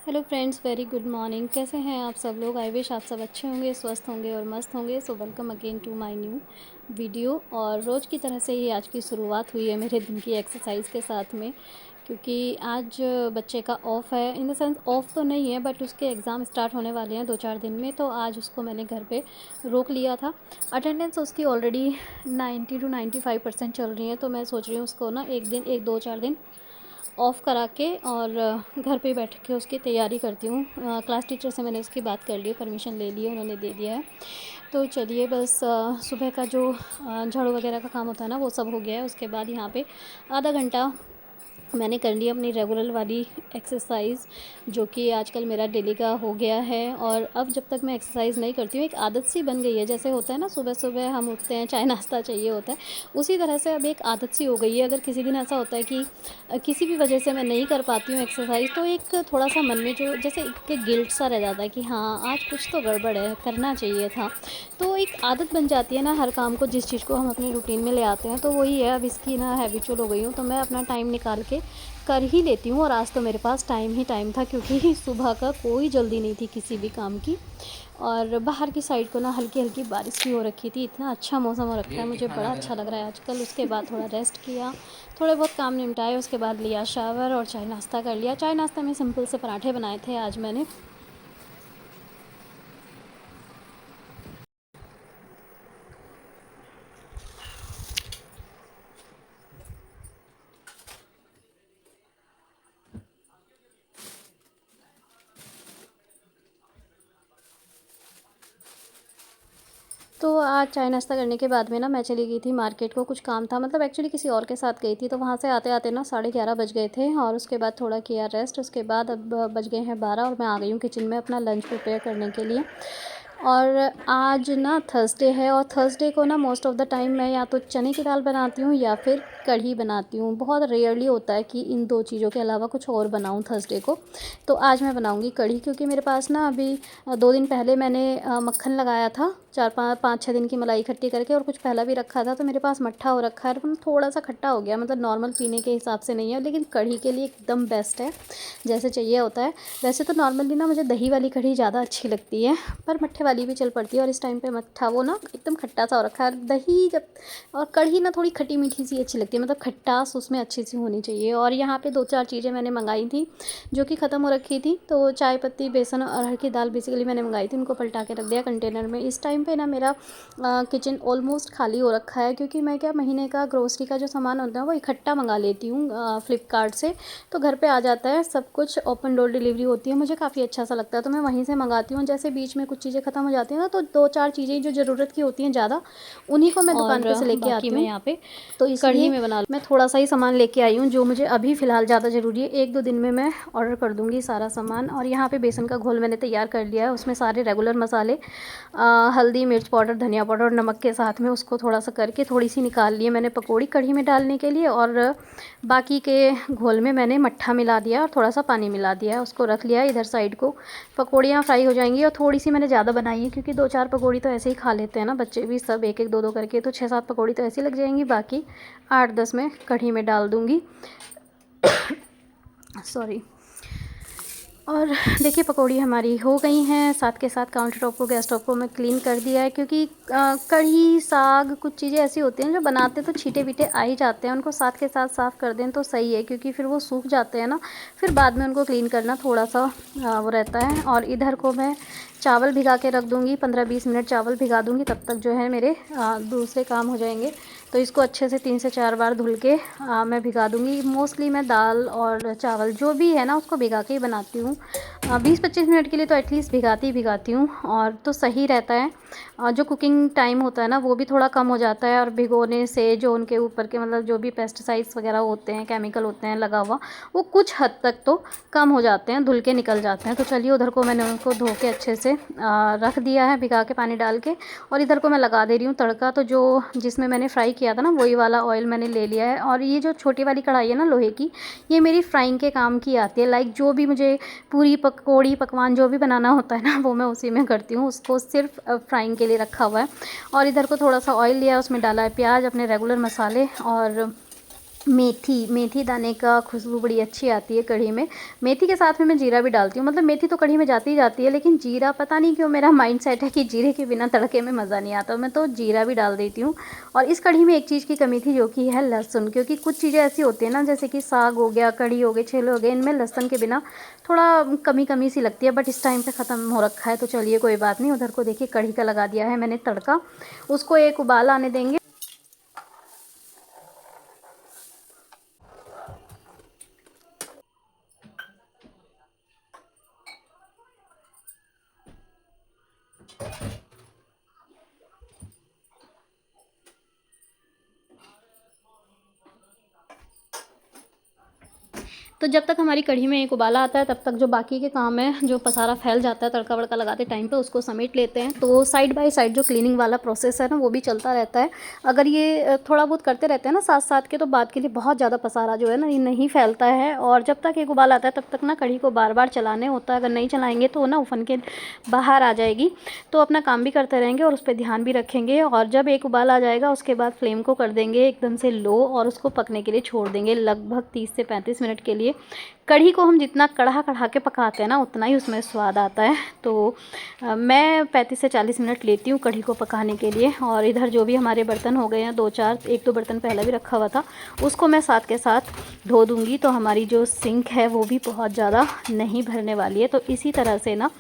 Hello friends, very good morning. कैसे हैं आप सब लोग? आई विश आप सब अच्छे होंगे, स्वस्थ होंगे और मस्त होंगे। So welcome again to my new video. और रोज़ की तरह से ही आज की शुरुआत हुई है मेरे दिन की एक्सरसाइज के साथ में, क्योंकि आज बच्चे का ऑफ़ है। इन द सेंस ऑफ़ तो नहीं है, बट उसके एग्ज़ाम स्टार्ट होने वाले हैं 2-4 दिन में, तो आज उसको मैंने घर पे रोक लिया था। अटेंडेंस उसकी ऑलरेडी 90 टू 95% चल रही है, तो मैं सोच रही हूँ उसको ना एक दिन, एक 2-4 दिन ऑफ़ करा के और घर पे बैठ के उसकी तैयारी करती हूँ। क्लास टीचर से मैंने उसकी बात कर ली है, परमिशन ले ली है, उन्होंने दे दिया है। तो चलिए बस सुबह का जो झाड़ू वगैरह का काम होता है ना, वो सब हो गया है। उसके बाद यहाँ पे आधा घंटा मैंने कर लिया अपनी रेगुलर वाली एक्सरसाइज़, जो कि आजकल मेरा डेली का हो गया है। और अब जब तक मैं एक्सरसाइज़ नहीं करती हूँ, एक आदत सी बन गई है। जैसे होता है ना, सुबह-सुबह हम उठते हैं, चाय नाश्ता चाहिए होता है, उसी तरह से अब एक आदत सी हो गई है। अगर किसी दिन ऐसा होता है कि किसी भी वजह से मैं नहीं कर पाती हूँ एक्सरसाइज़, तो एक थोड़ा-सा मन में जो जैसे एक गिल्ट सा रह जाता है कि हाँ, आज कुछ तो गड़बड़ है, करना चाहिए था। तो एक आदत बन जाती है ना हर काम को, जिस चीज़ को हम अपने रूटीन में ले आते हैं, तो वही है। अब इसकी ना हैबिचुअल हो गई हूँ, तो मैं अपना टाइम निकाल के कर ही लेती हूँ। और आज तो मेरे पास टाइम ही टाइम था, क्योंकि सुबह का कोई जल्दी नहीं थी किसी भी काम की। और बाहर की साइड को ना हल्की हल्की बारिश भी हो रखी थी। इतना अच्छा मौसम हो रखा है, मुझे बड़ा अच्छा लग रहा है आजकल। उसके बाद थोड़ा रेस्ट किया, थोड़े बहुत काम निपटाए, उसके बाद लिया शावर और चाय नाश्ता कर लिया। चाय नाश्ता में सिंपल से पराठे बनाए थे आज मैंने। तो आज चाय नाश्ता करने के बाद में ना मैं चली गई थी मार्केट को, कुछ काम था, मतलब एक्चुअली किसी और के साथ गई थी। तो वहाँ से आते आते ना 11:30 बज गए थे, और उसके बाद थोड़ा किया रेस्ट। उसके बाद अब बज गए हैं 12 और मैं आ गई हूँ किचन में अपना लंच प्रिपेयर करने के लिए। और आज ना थर्सडे है, और थर्सडे को ना मोस्ट ऑफ़ द टाइम मैं या तो चने की दाल बनाती हूँ या फिर कढ़ी बनाती हूँ। बहुत रेयरली होता है कि इन 2 चीज़ों के अलावा कुछ और बनाऊँ थर्सडे को। तो आज मैं बनाऊँगी कढ़ी, क्योंकि मेरे पास ना अभी 2 दिन पहले मैंने मक्खन लगाया था, 4-5-5-6 दिन की मलाई इकट्ठी करके, और कुछ पहला भी रखा था। तो मेरे पास मट्ठा हो रखा है, पर थोड़ा-सा खट्टा हो गया, मतलब नॉर्मल पीने के हिसाब से नहीं है, लेकिन कढ़ी के लिए एकदम बेस्ट है, जैसे चाहिए होता है। वैसे तो नॉर्मली ना मुझे दही वाली कढ़ी ज़्यादा अच्छी लगती है, पर मट्ठे वाली भी चल पड़ती है। और इस टाइम पे मट्ठा वो ना एकदम खट्टा सा हो रखा है, दही जब और कढ़ी ना थोड़ी खट्टी मीठी सी अच्छी लगती है, मतलब खट्टास उसमें अच्छी सी होनी चाहिए। और यहाँ पे 2-4 चीज़ें मैंने मंगाई थी जो कि ख़त्म हो रखी थी। तो चाय पत्ती, बेसन और अरहर की दाल बेसिकली मैंने मंगाई थी, उनको पलटा के रख दिया कंटेनर में। इस टाइम पे ना मेरा किचन ऑलमोस्ट खाली हो रखा है, क्योंकि मैं क्या, महीने का ग्रोसरी का जो सामान होता है वो इकट्ठा मंगा लेती हूँ फ्लिपकार्ट से। तो घर पे आ जाता है सब कुछ, ओपन डोर डिलीवरी होती है, मुझे काफ़ी अच्छा सा लगता है, तो मैं वहीं से मंगाती हूँ। जैसे बीच में कुछ चीज़ें ख़त्म हो जाती हैं ना, तो 2-4 चीज़ें जो ज़रूरत की होती हैं ज़्यादा, उन्हीं को मैं दुकान पे से लेके बाकी आती मैं हूँ। यहाँ पे तो कढ़ी इसलिए में बना मैं थोड़ा सा ही सामान लेके आई हूँ, जो मुझे अभी फ़िलहाल ज़्यादा ज़रूरी है। 1-2 दिन में मैं ऑर्डर कर दूँगी सारा सामान। और यहाँ पे बेसन का घोल मैंने तैयार कर लिया है, उसमें सारे रेगुलर मसाले, हल्दी, मिर्च पाउडर, धनिया पाउडर और नमक के साथ में उसको थोड़ा सा करके थोड़ी सी निकाल ली है मैंने पकौड़ी कढ़ी में डालने के लिए। और बाकी के घोल में मैंने मट्ठा मिला दिया और थोड़ा सा पानी मिला दिया है, उसको रख लिया इधर साइड को। पकौड़ियाँ फ्राई हो जाएंगी, और थोड़ी सी मैंने ज़्यादा बनाई है, क्योंकि 2-4 पकौड़ी तो ऐसे ही खा लेते हैं ना बच्चे भी, सब 1-1 2-2 करके। तो 6-7 पकौड़ी तो ऐसे ही लग जाएंगी, बाकी 8-10 मैं कढ़ी में डाल दूँगी। सॉरी। और देखिए पकौड़ी हमारी हो गई हैं, साथ के साथ काउंटर टॉप को, गैस टॉप को मैं क्लीन कर दिया है, क्योंकि कढ़ी, साग, कुछ चीज़ें ऐसी होती हैं जो बनाते तो छींटे-बीटे आ ही जाते हैं, उनको साथ के साथ साफ़ कर दें तो सही है, क्योंकि फिर वो सूख जाते हैं ना, फिर बाद में उनको क्लीन करना थोड़ा सा वो रहता है। और इधर को मैं चावल भिगा के रख दूँगी, 15-20 मिनट चावल भिगा दूँगी, तब तक जो है मेरे दूसरे काम हो जाएंगे। तो इसको अच्छे से 3 से 4 बार धुल के मैं भिगा दूँगी। मोस्टली मैं दाल और चावल जो भी है ना, उसको भिगा के ही बनाती हूँ। 20-25 मिनट के लिए तो एटलीस्ट भिगाती ही भिगाती हूँ, और तो सही रहता है। जो कुकिंग टाइम होता है ना, वो भी थोड़ा कम हो जाता है, और भिगोने से जो उनके ऊपर के मतलब जो भी पेस्टिसाइड्स वगैरह होते हैं, केमिकल होते हैं लगा हुआ, वो कुछ हद तक तो कम हो जाते हैं, धुल के निकल जाते हैं। तो चलिए, उधर को मैंने उनको धो के अच्छे से रख दिया है भिगा के पानी डाल के। और इधर को मैं लगा दे रही हूँ तड़का। तो जो जिसमें मैंने फ्राई किया था ना, वही वाला ऑयल मैंने ले लिया है। और ये जो छोटी वाली कढ़ाई है ना लोहे की, ये मेरी फ्राइंग के काम की आती है। लाइक जो भी मुझे पूरी पकौड़ी पकवान जो भी बनाना होता है ना, वो मैं उसी में करती हूँ। उसको सिर्फ फ्राइंग के लिए रखा हुआ है। और इधर को थोड़ा सा ऑयल लिया, उसमें डाला है प्याज, अपने रेगुलर मसाले, और मेथी दाने का खुशबू बड़ी अच्छी आती है कढ़ी में। मेथी के साथ में मैं जीरा भी डालती हूँ, मतलब मेथी तो कढ़ी में जाती ही जाती है, लेकिन जीरा पता नहीं क्यों मेरा माइंड सेट है कि जीरे के बिना तड़के में मज़ा नहीं आता, मैं तो जीरा भी डाल देती हूँ। और इस कढ़ी में एक चीज़ की कमी थी जो कि है लहसुन, क्योंकि कुछ चीज़ें ऐसी होती हैं ना, जैसे कि साग हो गया, कढ़ी हो गई, छोले हो गए, इनमें लहसुन के बिना थोड़ा कमी कमी सी लगती है, बट इस टाइम पे ख़त्म हो रखा है तो चलिए कोई बात नहीं। उधर को देखिए कढ़ी का लगा दिया है मैंने तड़का, उसको एक उबाल आने देंगे। तो जब तक हमारी कढ़ी में एक उबाला आता है तब तक जो बाकी के काम है, जो पसारा फैल जाता है तड़का वड़का लगाते टाइम पे, उसको समेट लेते हैं। तो साइड बाय साइड जो क्लीनिंग वाला प्रोसेस है ना वो भी चलता रहता है। अगर ये थोड़ा बहुत करते रहते हैं ना साथ साथ के, तो बाद के लिए बहुत ज़्यादा पसारा जो है ना ये नहीं फैलता है। और जब तक एक उबाल आता है तब तक ना कढ़ी को बार बार चलाने होता है, अगर नहीं चलाएँगे तो ना उफन के बाहर आ जाएगी। तो अपना काम भी करते रहेंगे और उस पर ध्यान भी रखेंगे। और जब एक उबाल आ जाएगा उसके बाद फ्लेम को कर देंगे एकदम से लो और उसको पकने के लिए छोड़ देंगे लगभग 30 से 35 मिनट के लिए। कढ़ी को हम जितना कढ़ा के पकाते हैं ना उतना ही उसमें स्वाद आता है। तो मैं 35 से 40 मिनट लेती हूँ कढ़ी को पकाने के लिए। और इधर जो भी हमारे बर्तन हो गए हैं, 2-4, 1-2 बर्तन पहले भी रखा हुआ था, उसको मैं साथ के साथ धो दूँगी। तो हमारी जो सिंक है वो भी बहुत ज़्यादा नहीं भरने वाली है। तो इसी तरह से ना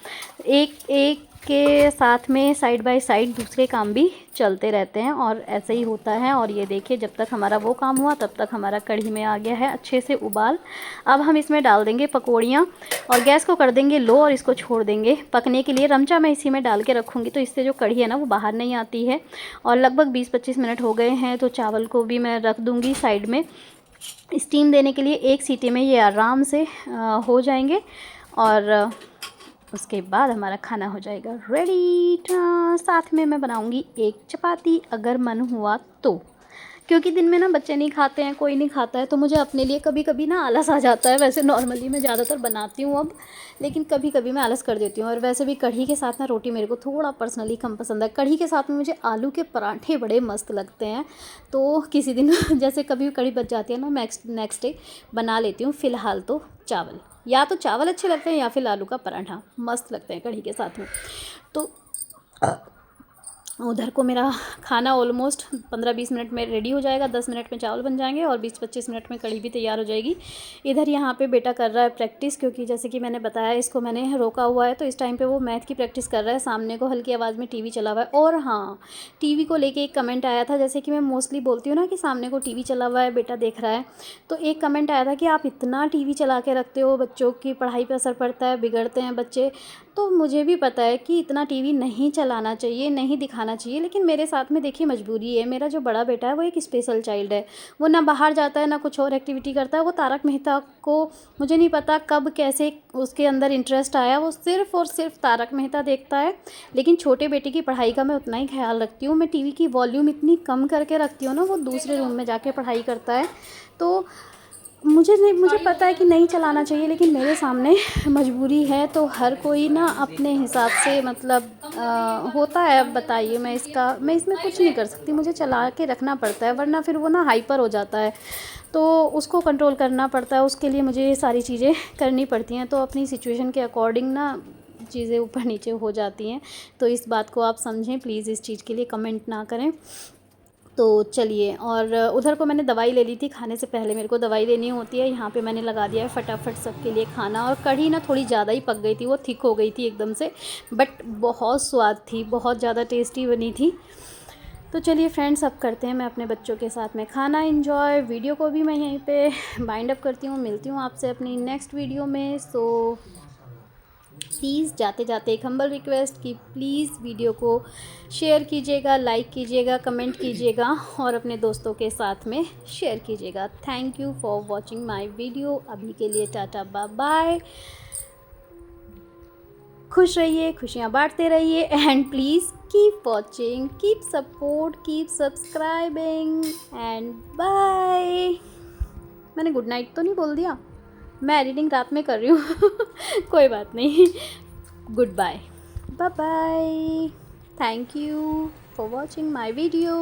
एक एक के साथ में साइड बाय साइड दूसरे काम भी चलते रहते हैं और ऐसे ही होता है। और ये देखिए जब तक हमारा वो काम हुआ तब तक हमारा कढ़ी में आ गया है अच्छे से उबाल। अब हम इसमें डाल देंगे पकौड़ियाँ और गैस को कर देंगे लो और इसको छोड़ देंगे पकने के लिए। रमचा मैं इसी में डाल के रखूँगी तो इससे जो कढ़ी है ना वो बाहर नहीं आती है। और लगभग 20-25 मिनट हो गए हैं तो चावल को भी मैं रख दूँगी साइड में स्टीम देने के लिए। एक सीटी में ये आराम से हो जाएंगे और उसके बाद हमारा खाना हो जाएगा रेडी। साथ में मैं बनाऊंगी एक चपाती अगर मन हुआ तो, क्योंकि दिन में ना बच्चे नहीं खाते हैं, कोई नहीं खाता है, तो मुझे अपने लिए कभी कभी ना आलस आ जाता है। वैसे नॉर्मली मैं ज़्यादातर बनाती हूँ अब, लेकिन कभी कभी मैं आलस कर देती हूँ। और वैसे भी कढ़ी के साथ ना रोटी मेरे को थोड़ा पर्सनली कम पसंद है। कढ़ी के साथ में मुझे आलू के पराठे बड़े मस्त लगते हैं। तो किसी दिन जैसे कभी कढ़ी बच जाती है ना, मैं नेक्स्ट डे बना लेती हूँ। फ़िलहाल तो चावल, या तो चावल अच्छे लगते हैं या फिर आलू का पराठा मस्त लगते हैं कढ़ी के साथ में। तो उधर को मेरा खाना ऑलमोस्ट 15-20 मिनट में रेडी हो जाएगा। 10 मिनट में चावल बन जाएंगे और 20-25 मिनट में कढ़ी भी तैयार हो जाएगी। इधर यहाँ पे बेटा कर रहा है प्रैक्टिस, क्योंकि जैसे कि मैंने बताया इसको मैंने रोका हुआ है, तो इस टाइम पे वो मैथ की प्रैक्टिस कर रहा है। सामने को हल्की आवाज़ में टीवी चला हुआ है। और हाँ, टीवी को लेके एक कमेंट आया था, जैसे कि मैं मोस्टली बोलती हूँ ना कि सामने को टीवी चला हुआ है, बेटा देख रहा है, तो एक कमेंट आया था कि आप इतना टीवी चला के रखते हो, बच्चों की पढ़ाई पर असर पड़ता है, बिगड़ते हैं बच्चे। तो मुझे भी पता है कि इतना टीवी नहीं चलाना चाहिए, नहीं दिखाना चाहिए, लेकिन मेरे साथ में देखिए मजबूरी है। मेरा जो बड़ा बेटा है वो एक स्पेशल चाइल्ड है, वो ना बाहर जाता है ना कुछ और एक्टिविटी करता है। वो तारक मेहता को मुझे नहीं पता कब कैसे उसके अंदर इंटरेस्ट आया, वो सिर्फ़ और सिर्फ तारक मेहता देखता है। लेकिन छोटे बेटे की पढ़ाई का मैं उतना ही ख्याल रखती हूँ। मैं टीवी की वॉल्यूम इतनी कम करके रखती हूँ ना, वो दूसरे रूम में जाके पढ़ाई करता है। तो मुझे पता है कि नहीं चलाना चाहिए, लेकिन मेरे सामने मजबूरी है। तो हर कोई ना अपने हिसाब से मतलब होता है। अब बताइए, मैं इसमें कुछ नहीं कर सकती, मुझे चला के रखना पड़ता है, वरना फिर वो ना हाइपर हो जाता है, तो उसको कंट्रोल करना पड़ता है। उसके लिए मुझे ये सारी चीज़ें करनी पड़ती हैं। तो अपनी सिचुएशन के अकॉर्डिंग ना चीज़ें ऊपर नीचे हो जाती हैं। तो इस बात को आप समझें प्लीज़, इस चीज़ के लिए कमेंट ना करें। तो चलिए, और उधर को मैंने दवाई ले ली थी, खाने से पहले मेरे को दवाई लेनी होती है। यहाँ पे मैंने लगा दिया है फटाफट सबके लिए खाना। और कढ़ी ना थोड़ी ज़्यादा ही पक गई थी, वो थिक हो गई थी एकदम से, बट बहुत स्वाद थी, बहुत ज़्यादा टेस्टी बनी थी। तो चलिए फ्रेंड्स, अब करते हैं मैं अपने बच्चों के साथ में खाना एंजॉय। वीडियो को भी मैं यहीं पे बाइंड अप करती हूँ। मिलती हूँ आपसे अपनी नेक्स्ट वीडियो में। सो प्लीज़ जाते जाते एक हम्बल रिक्वेस्ट कि प्लीज़ वीडियो को शेयर कीजिएगा, लाइक कीजिएगा, कमेंट कीजिएगा और अपने दोस्तों के साथ में शेयर कीजिएगा। Thank you for watching my video. अभी के लिए टाटा बाय बाय। खुश रहिए, खुशियाँ बांटते रहिए and please keep watching, keep support, keep subscribing and bye. मैंने गुड नाइट तो नहीं बोल दिया? मैं एडिटिंग रात में कर रही हूँ कोई बात नहीं। Good bye, bye bye. Thank you for watching my video.